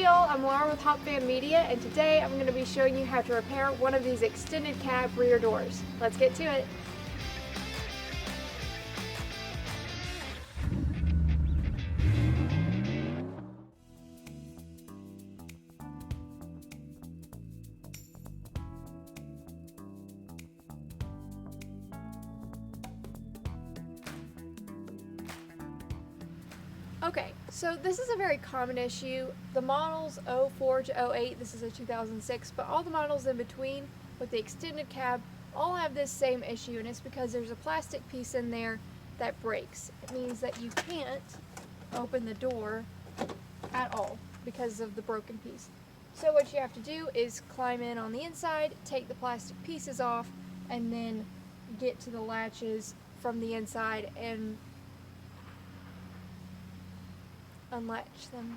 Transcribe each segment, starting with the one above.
y'all, I'm Laura with Hop Fan Media, and today I'm going to be showing you how to repair one of these extended cab rear doors. Let's get to it. Okay, so this is a very common issue. The models 04 to 08, this is a 2006, but all the models in between with the extended cab all have this same issue, and it's because there's a plastic piece in there that breaks. It means that you can't open the door at all because of the broken piece. So what you have to do is climb in on the inside, take the plastic pieces off, and then get to the latches from the inside and unlatch them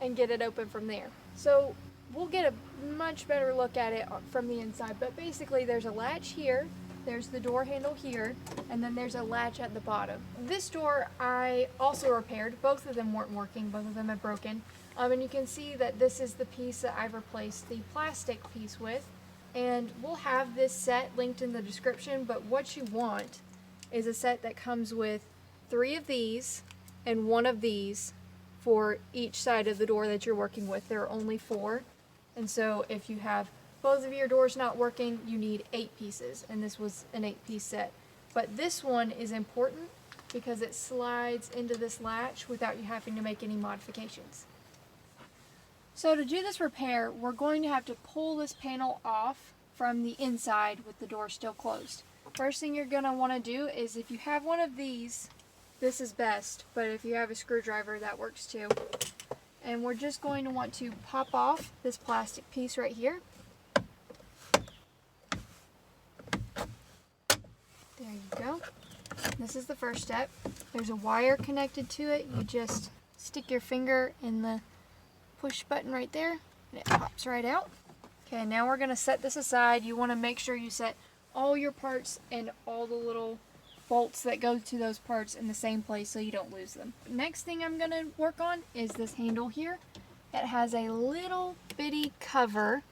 and get it open from there. So we'll get a much better look at it from the inside, but basically there's a latch here, there's the door handle here, and then there's a latch at the bottom. This door I also repaired. Both of them weren't working, both of them had broken. And you can see that this is the piece that I've replaced the plastic piece with, and we'll have this set linked in the description, but what you want is a set that comes with 3 of these and 1 of these for each side of the door that you're working with. There are only 4, and so if you have both of your doors not working, you need 8 pieces, and this was an 8-piece set. But this one is important because it slides into this latch without you having to make any modifications. So to do this repair, we're going to have to pull this panel off from the inside with the door still closed. First thing you're going to want to do is, if you have one of these, this is best, but if you have a screwdriver, that works too. And we're just going to want to pop off this plastic piece right here. There you go. This is the first step. There's a wire connected to it. You just stick your finger in the push button right there, and it pops right out. Okay, now we're going to set this aside. You want to make sure you set all your parts and all the little bolts that go to those parts in the same place so you don't lose them. Next thing I'm going to work on is this handle here. It has a little bitty cover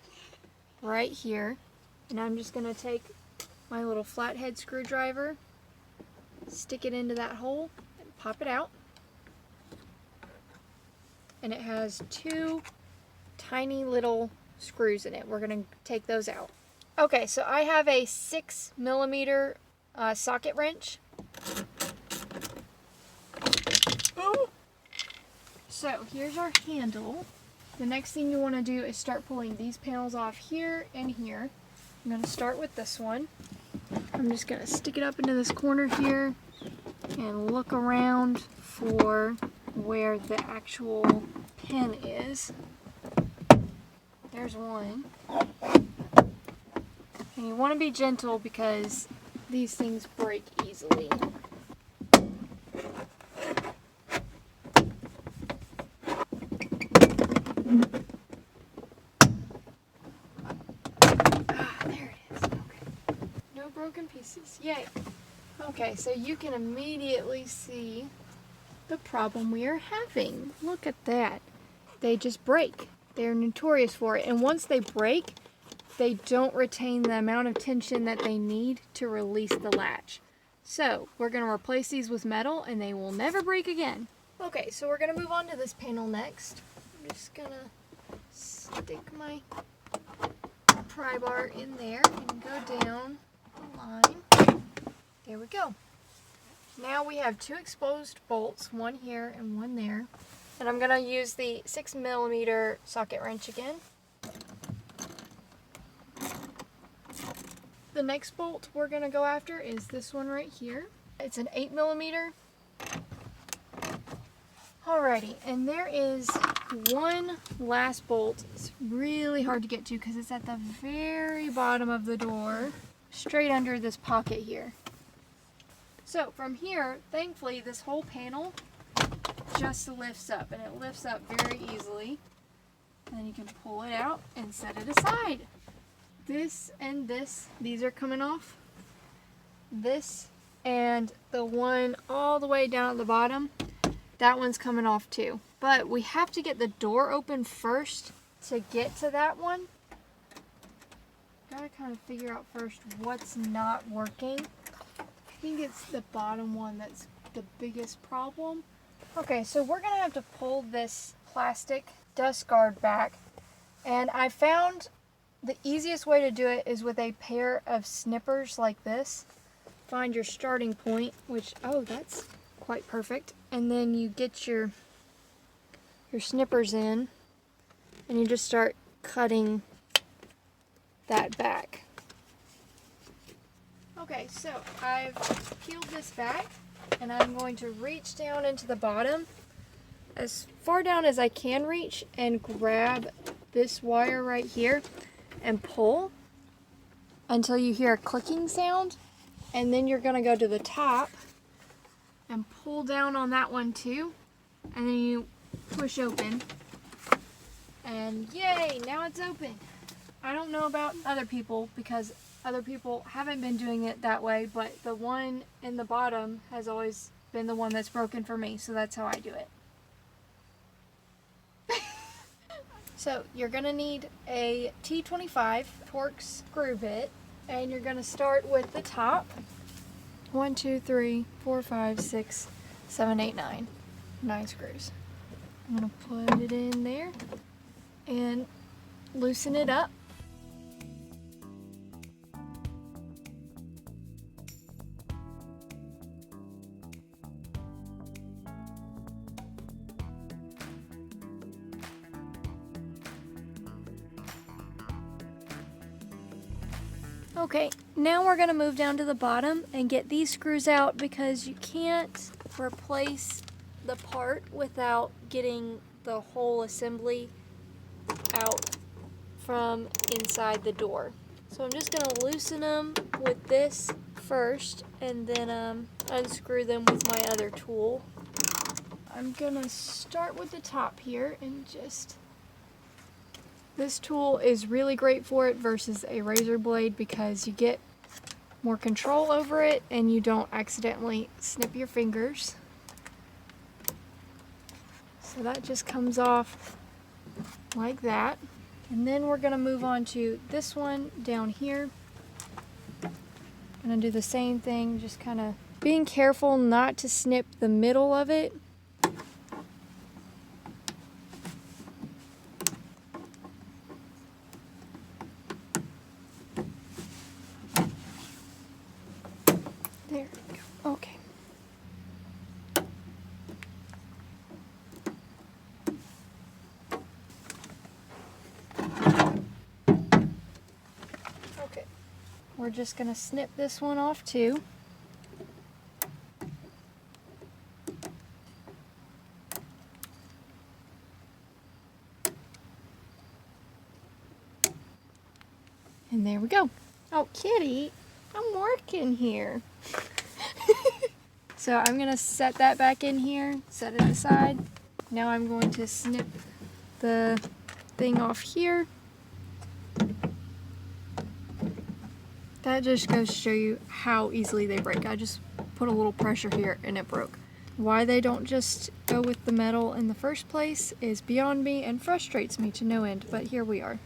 right here, and I'm just going to take my little flathead screwdriver, stick it into that hole, and pop it out. And it has 2 tiny little screws in it. We're going to take those out. Okay, so I have a 6mm socket wrench. Oh. So here's our handle. The next thing you want to do is start pulling these panels off here and here. I'm going to start with this one. I'm just going to stick it up into this corner here and look around for where the actual pin is. There's one. And you want to be gentle because these things break easily. There it is. Okay. No broken pieces. Yay. Okay, so you can immediately see the problem we are having. Look at that. They just break. They're notorious for it. And once they break, they don't retain the amount of tension that they need to release the latch. So we're going to replace these with metal and they will never break again. Okay, so we're going to move on to this panel next. I'm just going to stick my pry bar in there and go down the line. There we go. Now we have 2 exposed bolts, one here and one there. And I'm going to use the 6mm socket wrench again. The next bolt we're going to go after is this one right here. It's an 8mm. Alrighty, and there is one last bolt. It's really hard to get to because it's at the very bottom of the door, straight under this pocket here. So from here, thankfully, this whole panel just lifts up, and it lifts up very easily. And then you can pull it out and set it aside. This and this, these are coming off. This and the one all the way down at the bottom, that one's coming off too. But we have to get the door open first to get to that one. Gotta kind of figure out first what's not working. I think it's the bottom one that's the biggest problem. Okay, so we're gonna have to pull this plastic dust guard back, and I found the easiest way to do it is with a pair of snippers like this. Find your starting point, which, oh, that's quite perfect, and then you get your snippers in and you just start cutting that back. Okay, so I've peeled this back and I'm going to reach down into the bottom as far down as I can reach and grab this wire right here and pull until you hear a clicking sound, and then you're going to go to the top and pull down on that one too, and then you push open, and yay, now it's open. I don't know about other people because other people haven't been doing it that way, but the one in the bottom has always been the one that's broken for me, so that's how I do it. So you're gonna need a T25 Torx screw bit, and you're gonna start with the top. 1, 2, 3, 4, 5, 6, 7, 8, 9. 9 screws. I'm gonna put it in there and loosen it up. Okay, now we're going to move down to the bottom and get these screws out because you can't replace the part without getting the whole assembly out from inside the door. So I'm just going to loosen them with this first and then unscrew them with my other tool. I'm going to start with the top here and just... This tool is really great for it versus a razor blade because you get more control over it and you don't accidentally snip your fingers. So that just comes off like that. And then we're going to move on to this one down here. I'm going to do the same thing, just kind of being careful not to snip the middle of it. There we go. Okay. Okay. We're just going to snip this one off too. And there we go. Oh, kitty, I'm working here. So I'm going to set that back in here, set it aside. Now I'm going to snip the thing off here. That just goes to show you how easily they break. I just put a little pressure here and it broke. Why they don't just go with the metal in the first place is beyond me and frustrates me to no end, but here we are.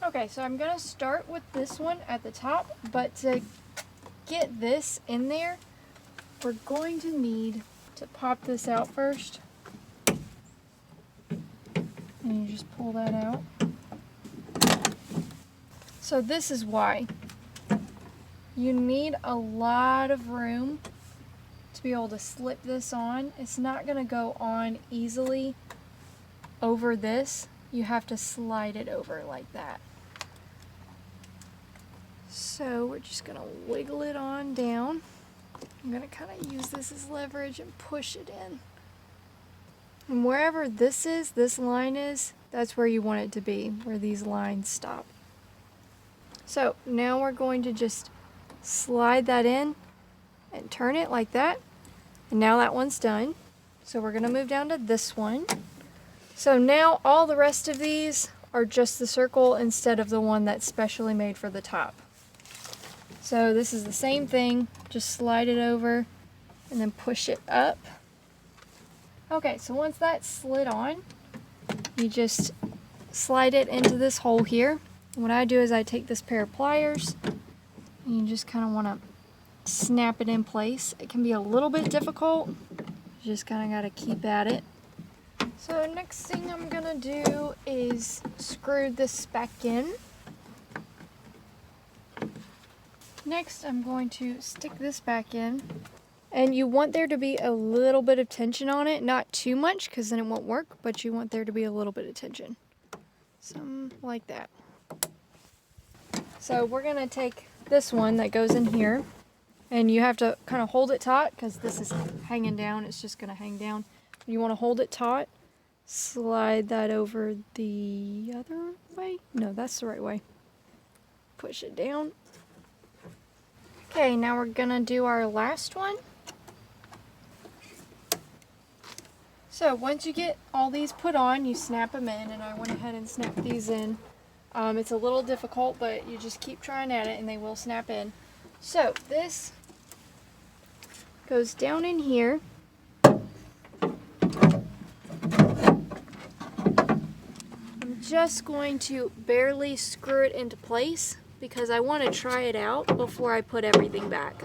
Okay, so I'm going to start with this one at the top, but to get this in there, we're going to need to pop this out first. And you just pull that out. So this is why. You need a lot of room to be able to slip this on. It's not going to go on easily over this. You have to slide it over like that. So we're just going to wiggle it on down. I'm going to kind of use this as leverage and push it in. And wherever this line is, that's where you want it to be, where these lines stop. So now we're going to just slide that in and turn it like that. And now that one's done. So we're going to move down to this one. So now all the rest of these are just the circle instead of the one that's specially made for the top. So this is the same thing, just slide it over and then push it up. Okay, so once that's slid on, you just slide it into this hole here. What I do is I take this pair of pliers and you just kind of want to snap it in place. It can be a little bit difficult. You just kind of got to keep at it. So next thing I'm gonna do is screw this back in. Next I'm going to stick this back in. And you want there to be a little bit of tension on it, not too much because then it won't work, but you want there to be a little bit of tension. Something like that. So we're gonna take this one that goes in here, and you have to kind of hold it taut because this is hanging down. It's just gonna hang down. You want to hold it taut, slide that over the other way. No, that's the right way. Push it down. Okay, now we're gonna do our last one. So once you get all these put on, you snap them in, and I went ahead and snapped these in. It's a little difficult, but you just keep trying at it and they will snap in. So this goes down in here. I'm just going to barely screw it into place because I want to try it out before I put everything back.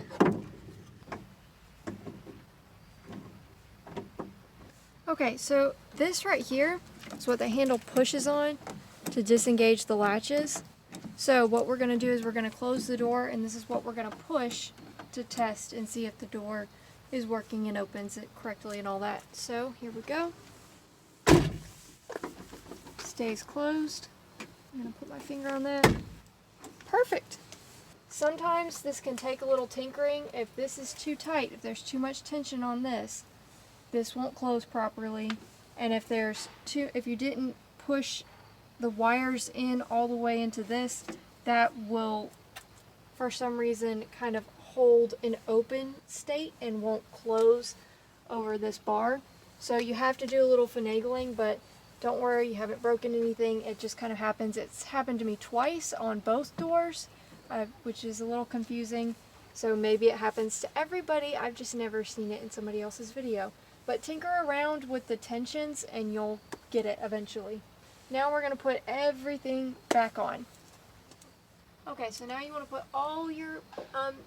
Okay, so this right here is what the handle pushes on to disengage the latches. So what we're going to do is we're going to close the door, and this is what we're going to push to test and see if the door is working and opens it correctly and all that. So here we go. Stays closed. I'm going to put my finger on that. Perfect. Sometimes this can take a little tinkering. If this is too tight, if there's too much tension on this won't close properly. And if you didn't push the wires in all the way into this, that will, for some reason, kind of hold an open state and won't close over this bar. So you have to do a little finagling, but don't worry, you haven't broken anything. It just kind of happens. It's happened to me twice on both doors, which is a little confusing. So maybe it happens to everybody. I've just never seen it in somebody else's video. But tinker around with the tensions and you'll get it eventually. Now we're going to put everything back on. Okay, so now you want to put all your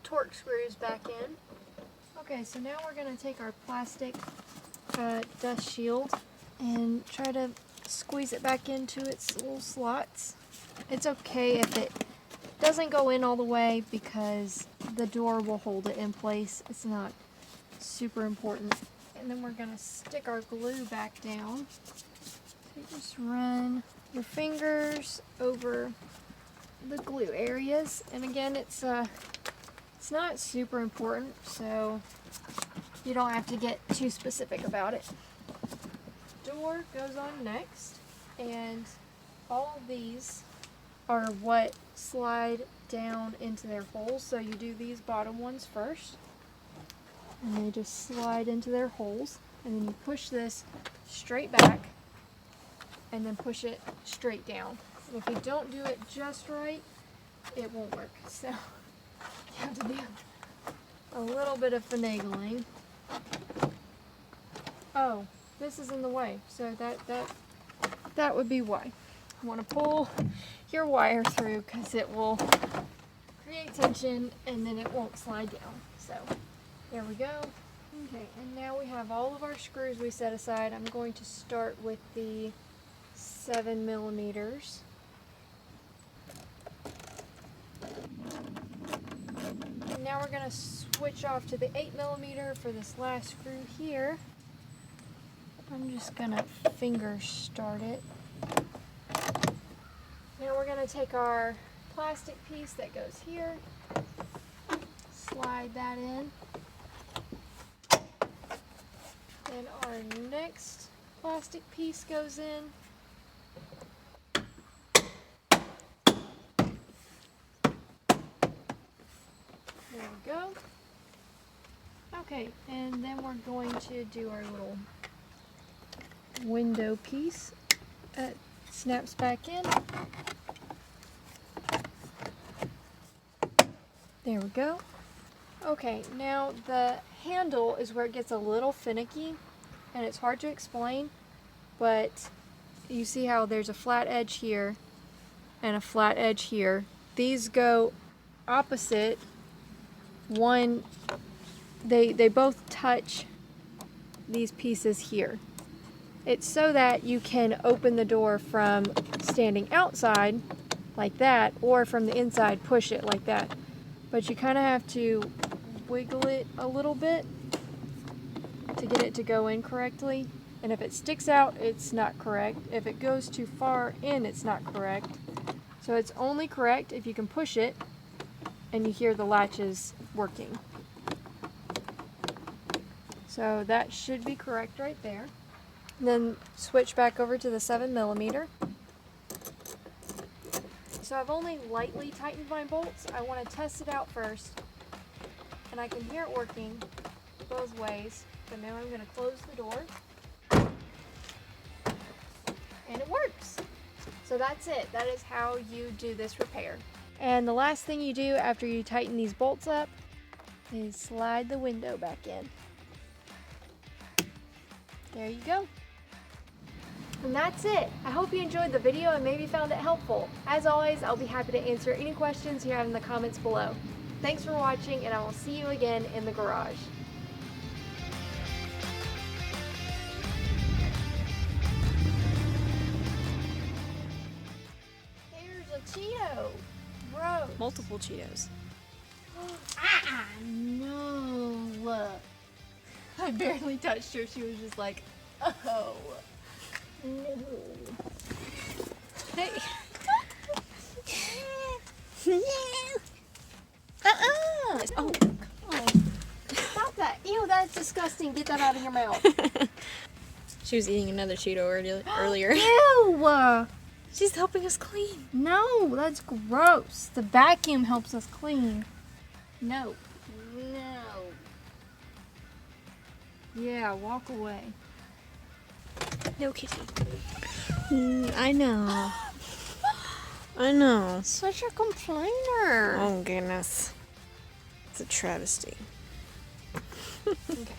torque screws back in. Okay, so now we're going to take our plastic dust shield and try to squeeze it back into its little slots. It's okay if it doesn't go in all the way because the door will hold it in place. It's not super important. And then we're going to stick our glue back down. So you just run your fingers over the glue areas. And again, it's not super important, so you don't have to get too specific about it. Door goes on next, and all of these are what slide down into their holes. So you do these bottom ones first. And they just slide into their holes, and then you push this straight back and then push it straight down. And if you don't do it just right, it won't work. So you have to do a little bit of finagling. Oh, this is in the way, so that would be why. You want to pull your wire through because it will create tension and then it won't slide down. So there we go. Okay, and now we have all of our screws we set aside. I'm going to start with the 7mm. And now we're going to switch off to the 8mm for this last screw here. I'm just going to finger start it. Now we're going to take our plastic piece that goes here, slide that in. Then our next plastic piece goes in. There we go. Okay, and then we're going to do our little window piece that snaps back in. There we go. Okay, now the handle is where it gets a little finicky, and it's hard to explain, but you see how there's a flat edge here and a flat edge here. These go opposite. One, they both touch these pieces here. It's so that you can open the door from standing outside like that, or from the inside push it like that. But you kind of have to wiggle it a little bit to get it to go in correctly. And if it sticks out, it's not correct. If it goes too far in, it's not correct. So it's only correct if you can push it and you hear the latches working. So that should be correct right there. And then switch back over to the 7mm. So I've only lightly tightened my bolts. I want to test it out first. And I can hear it working both ways. But now I'm going to close the door. And it works. So that's it. That is how you do this repair. And the last thing you do after you tighten these bolts up is slide the window back in. There you go. And that's it. I hope you enjoyed the video and maybe found it helpful. As always, I'll be happy to answer any questions you have in the comments below. Thanks for watching, and I will see you again in the garage. Here's a Cheeto. Gross. Multiple Cheetos. No. I barely touched her. She was just like, oh. No. Hey. Oh. Stop that. Ew, that's disgusting. Get that out of your mouth. She was eating another Cheeto earlier. Ew. She's helping us clean. No, that's gross. The vacuum helps us clean. No. No. Yeah, walk away. No kitty. I know. I know. Such a complainer. Oh goodness. It's a travesty. Okay.